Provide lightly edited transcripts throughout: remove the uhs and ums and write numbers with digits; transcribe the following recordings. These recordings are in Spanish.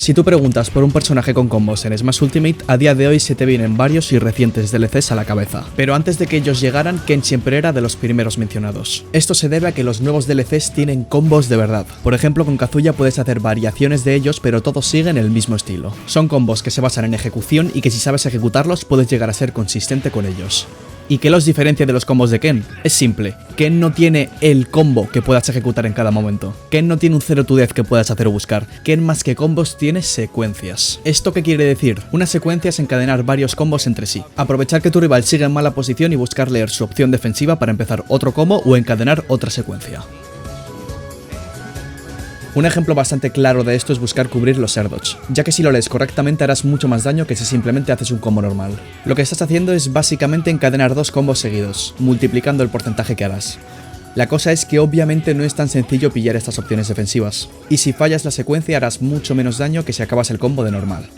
Si tú preguntas por un personaje con combos en Smash Ultimate, a día de hoy se te vienen varios y recientes DLCs a la cabeza. Pero antes de que ellos llegaran, Ken siempre era de los primeros mencionados. Esto se debe a que los nuevos DLCs tienen combos de verdad. Por ejemplo, con Kazuya puedes hacer variaciones de ellos, pero todos siguen el mismo estilo. Son combos que se basan en ejecución y que si sabes ejecutarlos puedes llegar a ser consistente con ellos. ¿Y qué los diferencia de los combos de Ken? Es simple, Ken no tiene el combo que puedas ejecutar en cada momento. Ken no tiene un 0 to death que puedas hacer o buscar. Ken más que combos tiene secuencias. ¿Esto qué quiere decir? Una secuencia es encadenar varios combos entre sí. Aprovechar que tu rival sigue en mala posición y buscar leer su opción defensiva para empezar otro combo o encadenar otra secuencia. Un ejemplo bastante claro de esto es buscar cubrir los air dodge, ya que si lo lees correctamente harás mucho más daño que si simplemente haces un combo normal. Lo que estás haciendo es básicamente encadenar dos combos seguidos, multiplicando el porcentaje que harás. La cosa es que obviamente no es tan sencillo pillar estas opciones defensivas, y si fallas la secuencia harás mucho menos daño que si acabas el combo de normal.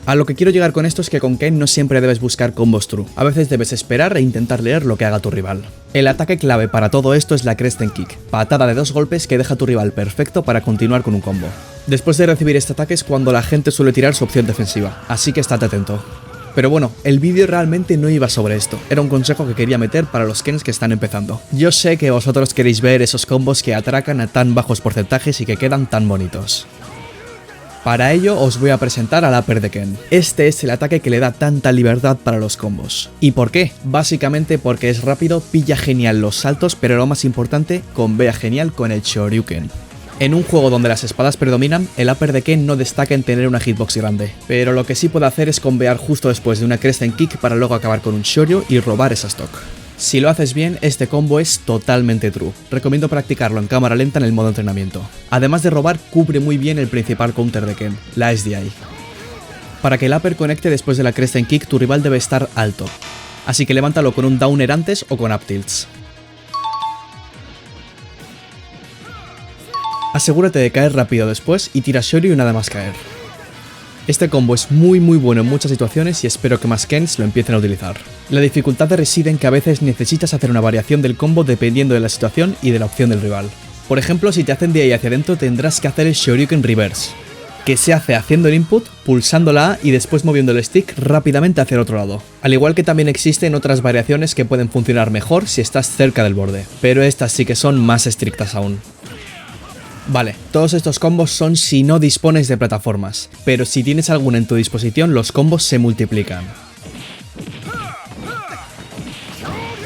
A lo que quiero llegar con esto es que con Ken no siempre debes buscar combos true, a veces debes esperar e intentar leer lo que haga tu rival. El ataque clave para todo esto es la Crescent Kick, patada de 2 golpes que deja a tu rival perfecto para continuar con un combo. Después de recibir este ataque es cuando la gente suele tirar su opción defensiva, así que estate atento. Pero bueno, el vídeo realmente no iba sobre esto, era un consejo que quería meter para los Kens que están empezando. Yo sé que vosotros queréis ver esos combos que atracan a tan bajos porcentajes y que quedan tan bonitos. Para ello os voy a presentar al upper de Ken. Este es el ataque que le da tanta libertad para los combos. ¿Y por qué? Básicamente porque es rápido, pilla genial los saltos, pero lo más importante, combea genial con el Shoryuken. En un juego donde las espadas predominan, el upper de Ken no destaca en tener una hitbox grande, pero lo que sí puede hacer es combear justo después de una Crescent Kick para luego acabar con un Shoryu y robar esa stock. Si lo haces bien, este combo es totalmente true. Recomiendo practicarlo en cámara lenta en el modo entrenamiento. Además de robar, cubre muy bien el principal counter de Ken, la SDI. Para que el upper conecte después de la Crescent Kick, tu rival debe estar alto. Así que levántalo con un downer antes o con up tilts. Asegúrate de caer rápido después y tira Shoryu y nada más caer. Este combo es muy bueno en muchas situaciones y espero que más Kens lo empiecen a utilizar. La dificultad reside en que a veces necesitas hacer una variación del combo dependiendo de la situación y de la opción del rival. Por ejemplo, si te hacen de ahí hacia adentro tendrás que hacer el Shoryuken Reverse, que se hace haciendo el input, pulsando la A y después moviendo el stick rápidamente hacia el otro lado. Al igual que también existen otras variaciones que pueden funcionar mejor si estás cerca del borde, pero estas sí que son más estrictas aún. Vale, todos estos combos son si no dispones de plataformas, pero si tienes alguna en tu disposición los combos se multiplican.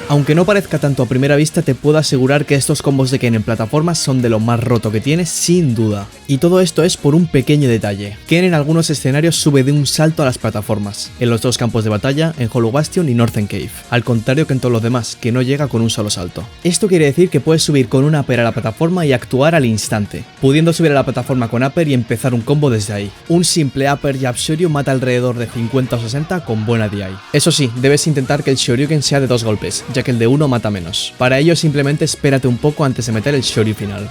Aunque no parezca tanto a primera vista, te puedo asegurar que estos combos de Ken en plataformas son de lo más roto que tienes, sin duda. Y todo esto es por un pequeño detalle. Ken en algunos escenarios sube de un salto a las plataformas, en los dos campos de batalla, en Hollow Bastion y Northern Cave, al contrario que en todos los demás, que no llega con un solo salto. Esto quiere decir que puedes subir con un upper a la plataforma y actuar al instante, pudiendo subir a la plataforma con upper y empezar un combo desde ahí. Un simple upper jab Shoryu mata alrededor de 50 o 60 con buena DI. Eso sí, debes intentar que el Shoryuken sea de 2 golpes, ya que el de 1 mata menos. Para ello simplemente espérate un poco antes de meter el Shoryu final.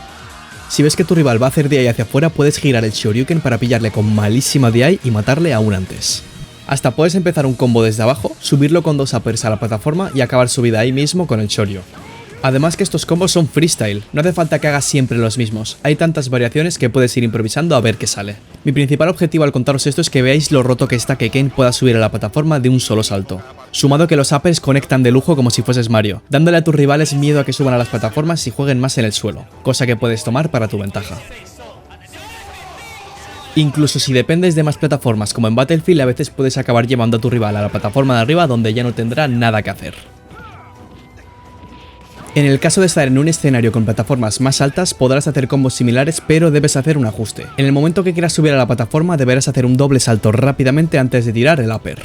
Si ves que tu rival va a hacer DI hacia afuera, puedes girar el Shoryuken para pillarle con malísima DI y matarle aún antes. Hasta puedes empezar un combo desde abajo, subirlo con 2 uppers a la plataforma y acabar su vida ahí mismo con el Shoryu. Además que estos combos son freestyle, no hace falta que hagas siempre los mismos, hay tantas variaciones que puedes ir improvisando a ver qué sale. Mi principal objetivo al contaros esto es que veáis lo roto que está que Ken pueda subir a la plataforma de un solo salto. Sumado que los uppers conectan de lujo como si fueses Mario, dándole a tus rivales miedo a que suban a las plataformas y jueguen más en el suelo, cosa que puedes tomar para tu ventaja. Incluso si dependes de más plataformas como en Battlefield, a veces puedes acabar llevando a tu rival a la plataforma de arriba donde ya no tendrá nada que hacer. En el caso de estar en un escenario con plataformas más altas, podrás hacer combos similares, pero debes hacer un ajuste. En el momento que quieras subir a la plataforma, deberás hacer un doble salto rápidamente antes de tirar el upper.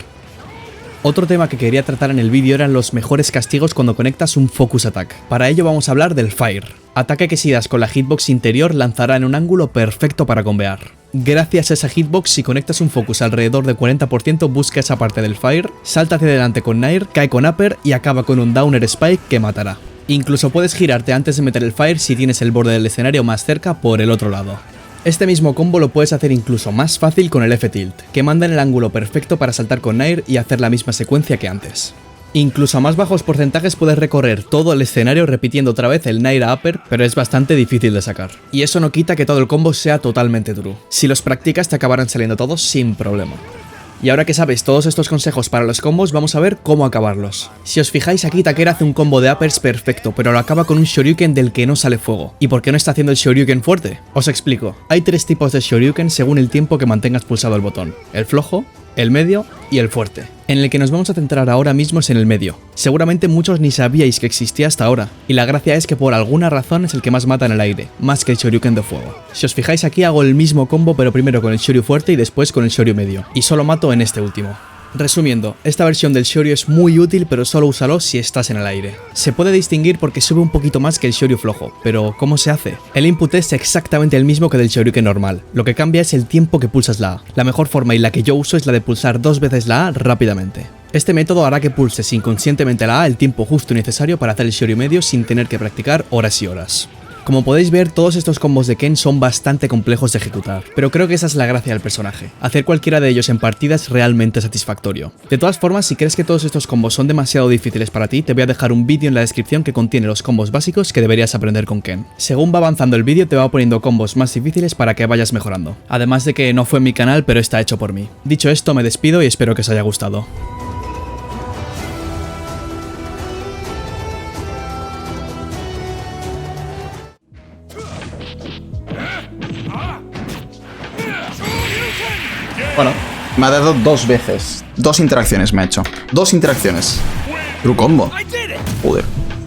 Otro tema que quería tratar en el vídeo eran los mejores castigos cuando conectas un Focus Attack. Para ello vamos a hablar del Fire, ataque que si das con la hitbox interior lanzará en un ángulo perfecto para combear. Gracias a esa hitbox, si conectas un focus alrededor de 40%, busca esa parte del Fire, salta hacia adelante con Nair, cae con upper y acaba con un Downer Spike que matará. Incluso puedes girarte antes de meter el Fire si tienes el borde del escenario más cerca por el otro lado. Este mismo combo lo puedes hacer incluso más fácil con el F-Tilt, que manda en el ángulo perfecto para saltar con Nair y hacer la misma secuencia que antes. Incluso a más bajos porcentajes puedes recorrer todo el escenario repitiendo otra vez el Naira Upper, pero es bastante difícil de sacar. Y eso no quita que todo el combo sea totalmente true. Si los practicas te acabarán saliendo todos sin problema. Y ahora que sabes todos estos consejos para los combos, vamos a ver cómo acabarlos. Si os fijáis aquí, Takeda hace un combo de uppers perfecto, pero lo acaba con un Shoryuken del que no sale fuego. ¿Y por qué no está haciendo el Shoryuken fuerte? Os explico. Hay 3 tipos de Shoryuken según el tiempo que mantengas pulsado el botón. El flojo, el medio y el fuerte. En el que nos vamos a centrar ahora mismo es en el medio. Seguramente muchos ni sabíais que existía hasta ahora, y la gracia es que por alguna razón es el que más mata en el aire, más que el Shoryuken de fuego. Si os fijáis aquí hago el mismo combo pero primero con el Shoryu fuerte y después con el Shoryu medio, y solo mato en este último. Resumiendo, esta versión del Shoryu es muy útil, pero solo úsalo si estás en el aire. Se puede distinguir porque sube un poquito más que el Shoryu flojo, pero ¿cómo se hace? El input es exactamente el mismo que del Shoryuken normal, lo que cambia es el tiempo que pulsas la A. La mejor forma y la que yo uso es la de pulsar 2 veces la A rápidamente. Este método hará que pulses inconscientemente la A el tiempo justo y necesario para hacer el Shoryu medio sin tener que practicar horas y horas. Como podéis ver, todos estos combos de Ken son bastante complejos de ejecutar, pero creo que esa es la gracia del personaje. Hacer cualquiera de ellos en partida es realmente satisfactorio. De todas formas, si crees que todos estos combos son demasiado difíciles para ti, te voy a dejar un vídeo en la descripción que contiene los combos básicos que deberías aprender con Ken. Según va avanzando el vídeo, te va poniendo combos más difíciles para que vayas mejorando. Además de que no fue en mi canal, pero está hecho por mí. Dicho esto, me despido y espero que os haya gustado. Bueno, me ha dado 2 veces. 2 interacciones me ha hecho. 2 interacciones. True combo. Joder.